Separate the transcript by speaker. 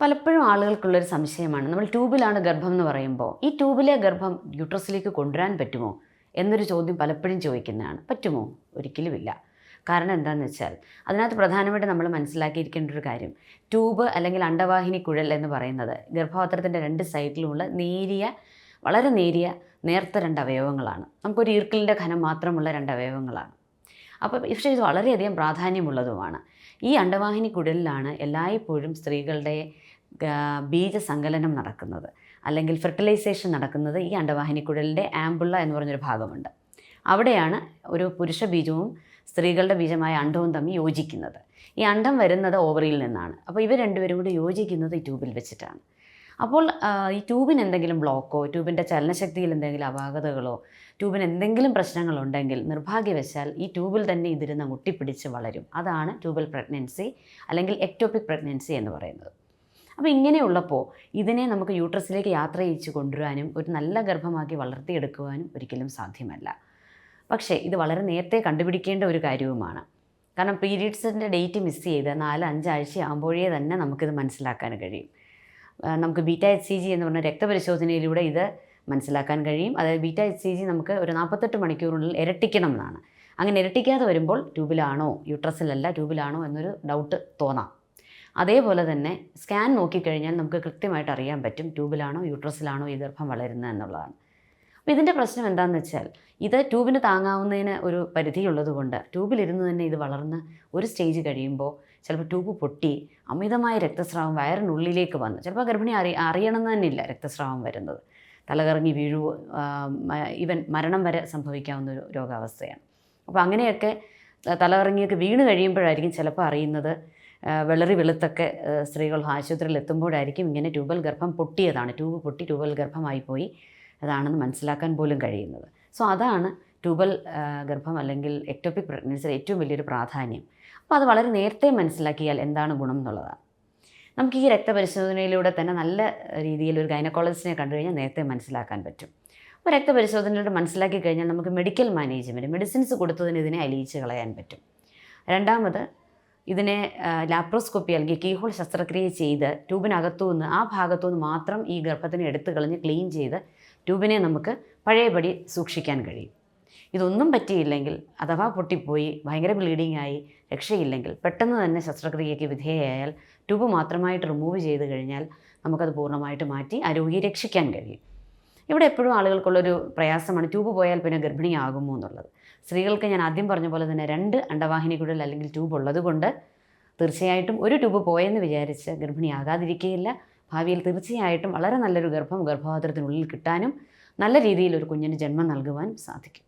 Speaker 1: പലപ്പോഴും ആളുകൾക്കുള്ളൊരു സംശയമാണ്, നമ്മൾ ട്യൂബിലാണ് ഗർഭം എന്ന് പറയുമ്പോൾ ഈ ട്യൂബിലെ ഗർഭം യൂട്രസിലേക്ക് കൊണ്ടുവരാൻ പറ്റുമോ എന്നൊരു ചോദ്യം പലപ്പോഴും ചോദിക്കുന്നതാണ്. പറ്റുമോ? ഒരിക്കലുമില്ല. കാരണം എന്താണെന്ന് വെച്ചാൽ അതിനകത്ത് പ്രധാനമായിട്ട് നമ്മൾ മനസ്സിലാക്കിയിരിക്കേണ്ട ഒരു കാര്യം, ട്യൂബ് അല്ലെങ്കിൽ അണ്ടവാഹിനി കുഴൽ എന്ന് പറയുന്നത് ഗർഭപാത്രത്തിൻ്റെ രണ്ട് സൈഡിലുമുള്ള വളരെ നേരിയ നേർത്ത രണ്ട് അവയവങ്ങളാണ്. നമുക്കൊരു ഈർക്കിലിൻ്റെ ഘനം മാത്രമുള്ള രണ്ട് അവയവങ്ങളാണ്. പക്ഷേ ഇത് വളരെയധികം പ്രാധാന്യമുള്ളതുമാണ്. ഈ അണ്ടവാഹിനി കുഴലിലാണ് എല്ലായ്പ്പോഴും സ്ത്രീകളുടെ ബീജസങ്കലനം നടക്കുന്നത്, അല്ലെങ്കിൽ ഫെർട്ടിലൈസേഷൻ നടക്കുന്നത്. ഈ അണ്ടവാഹിനി കുഴലിൻ്റെ ആംബുള്ള എന്ന് പറഞ്ഞൊരു ഭാഗമുണ്ട്. അവിടെയാണ് ഒരു പുരുഷ ബീജവും സ്ത്രീകളുടെ ബീജമായ അണ്ടവും തമ്മിൽ യോജിക്കുന്നത്. ഈ അണ്ടം വരുന്നത് ഓവറിയിൽ നിന്നാണ്. അപ്പോൾ ഇവർ രണ്ടുപേരും കൂടി യോജിക്കുന്നത് ഈ ട്യൂബിൽ വെച്ചിട്ടാണ്. അപ്പോൾ ഈ ട്യൂബിന് എന്തെങ്കിലും ബ്ലോക്കോ ട്യൂബിൻ്റെ ചലനശക്തിയിൽ എന്തെങ്കിലും അപാകതകളോ ട്യൂബിന് എന്തെങ്കിലും പ്രശ്നങ്ങളുണ്ടെങ്കിൽ നിർഭാഗ്യവശാൽ ഈ ട്യൂബിൽ തന്നെ ഇതിരുന്ന് ഒട്ടിപ്പിടിച്ച് വളരും. അതാണ് ട്യൂബൽ പ്രഗ്നൻസി അല്ലെങ്കിൽ എക്ടോപിക് പ്രഗ്നൻസി എന്ന് പറയുന്നത്. അപ്പോൾ ഇങ്ങനെയുള്ളപ്പോൾ ഇതിനെ നമുക്ക് യൂട്രസിലേക്ക് യാത്ര ചെയ്യിച്ച് കൊണ്ടുവരാനും ഒരു നല്ല ഗർഭമാക്കി വളർത്തിയെടുക്കുവാനും ഒരിക്കലും സാധ്യമല്ല. പക്ഷേ ഇത് വളരെ നേരത്തെ കണ്ടുപിടിക്കേണ്ട ഒരു കാര്യവുമാണ്. കാരണം പീരീഡ്സിൻ്റെ ഡേറ്റ് മിസ് ചെയ്ത് 4-5 ആഴ്ച ആകുമ്പോഴേ തന്നെ നമുക്കിത് മനസ്സിലാക്കാൻ കഴിയും. നമുക്ക് β-HCG എന്ന് പറഞ്ഞ രക്തപരിശോധനയിലൂടെ ഇത് മനസ്സിലാക്കാൻ കഴിയും. അതായത് β-HCG നമുക്ക് ഒരു 48 മണിക്കൂറിനുള്ളിൽ ഇരട്ടിക്കണം എന്നാണ്. അങ്ങനെ ഇരട്ടിക്കാതെ വരുമ്പോൾ ട്യൂബിലാണോ യൂട്രസിലല്ല ട്യൂബിലാണോ എന്നൊരു ഡൗട്ട് തോന്നാം. അതേപോലെ തന്നെ സ്കാൻ നോക്കിക്കഴിഞ്ഞാൽ നമുക്ക് കൃത്യമായിട്ട് അറിയാൻ പറ്റും ട്യൂബിലാണോ യൂട്രസിലാണോ ഈ ഗർഭം വളരുന്നത് എന്നുള്ളതാണ്. അപ്പോൾ ഇതിൻ്റെ പ്രശ്നം എന്താണെന്ന് വെച്ചാൽ ഇത് ട്യൂബിന് താങ്ങാവുന്നതിന് ഒരു പരിധിയുള്ളത് കൊണ്ട് ട്യൂബിലിരുന്ന് തന്നെ ഇത് വളർന്ന് ഒരു സ്റ്റേജ് കഴിയുമ്പോൾ ചിലപ്പോൾ ട്യൂബ് പൊട്ടി അമിതമായ രക്തസ്രാവം വയറിനുള്ളിലേക്ക് വന്ന് ചിലപ്പോൾ ഗർഭിണി അറിയണമെന്ന് തന്നെ ഇല്ല രക്തസ്രാവം വരുന്നത്. തലകറങ്ങി വീഴുവോ, ഈവൻ മരണം വരെ സംഭവിക്കാവുന്ന ഒരു രോഗാവസ്ഥയാണ്. അപ്പോൾ അങ്ങനെയൊക്കെ തലകറങ്ങിയൊക്കെ വീണ് കഴിയുമ്പോഴായിരിക്കും ചിലപ്പോൾ അറിയുന്നത്. വെള്ളറി വെളുത്തൊക്കെ സ്ത്രീകൾ ആശുപത്രിയിൽ എത്തുമ്പോഴായിരിക്കും ഇങ്ങനെ ട്യൂബൽ ഗർഭം പൊട്ടിയതാണ്, ട്യൂബ് പൊട്ടി ട്യൂബൽ ഗർഭമായി പോയി അതാണെന്ന് മനസ്സിലാക്കാൻ പോലും കഴിയുന്നത്. സോ അതാണ് ട്യൂബൽ ഗർഭം അല്ലെങ്കിൽ എക്ടോപിക് പ്രഗ്നൻസിയുടെ ഏറ്റവും വലിയൊരു പ്രാധാന്യം. അപ്പോൾ അത് വളരെ നേരത്തെ മനസ്സിലാക്കിയാൽ എന്താണ് ഗുണം എന്നുള്ളതാണ്. നമുക്ക് ഈ രക്തപരിശോധനയിലൂടെ തന്നെ നല്ല രീതിയിൽ ഒരു ഗൈനക്കോളജിസ്റ്റിനെ കണ്ടു കഴിഞ്ഞാൽ നേരത്തെ മനസ്സിലാക്കാൻ പറ്റും. അപ്പോൾ രക്തപരിശോധനയിലൂടെ മനസ്സിലാക്കി കഴിഞ്ഞാൽ നമുക്ക് മെഡിക്കൽ മാനേജ്മെൻറ്റ് മെഡിസിൻസ് കൊടുത്തതിന് ഇതിനെ അലിയിച്ച് കളയാൻ പറ്റും. രണ്ടാമത് ഇതിനെ ലാപ്രോസ്കോപ്പി അല്ലെങ്കിൽ കീഹോൾ ശസ്ത്രക്രിയ ചെയ്ത് ട്യൂബിനകത്തുനിന്ന് ആ ഭാഗത്തുനിന്ന് മാത്രം ഈ ഗർഭത്തിനെ എടുത്തു കളഞ്ഞ് ക്ലീൻ ചെയ്ത് ട്യൂബിനെ നമുക്ക് പഴയപടി സൂക്ഷിക്കാൻ കഴിയും. ഇതൊന്നും പറ്റിയില്ലെങ്കിൽ അഥവാ പൊട്ടിപ്പോയി ഭയങ്കര ബ്ലീഡിംഗ് ആയി രക്ഷയില്ലെങ്കിൽ പെട്ടെന്ന് തന്നെ ശസ്ത്രക്രിയയ്ക്ക് വിധേയയായാൽ ട്യൂബ് മാത്രമായിട്ട് റിമൂവ് ചെയ്ത് കഴിഞ്ഞാൽ നമുക്കത് പൂർണ്ണമായിട്ട് മാറ്റി ആ രോഗിയെ രക്ഷിക്കാൻ കഴിയും. ഇവിടെ എപ്പോഴും ആളുകൾക്കുള്ളൊരു പ്രയാസമാണ് ട്യൂബ് പോയാൽ പിന്നെ ഗർഭിണിയാകുമോ എന്നുള്ളത്. സ്ത്രീകൾക്ക് ഞാൻ ആദ്യം പറഞ്ഞ പോലെ തന്നെ 2 അണ്ടവാഹിനി കുഴൽ അല്ലെങ്കിൽ ട്യൂബ് ഉള്ളത് കൊണ്ട് തീർച്ചയായിട്ടും ഒരു ട്യൂബ് പോയെന്ന് വിചാരിച്ച് ഗർഭിണിയാകാതിരിക്കുകയില്ല. ഭാവിയിൽ തീർച്ചയായിട്ടും വളരെ നല്ലൊരു ഗർഭപാത്രത്തിനുള്ളിൽ കിട്ടാനും നല്ല രീതിയിൽ ഒരു കുഞ്ഞിന് ജന്മം നൽകുവാൻ സാധിക്കും.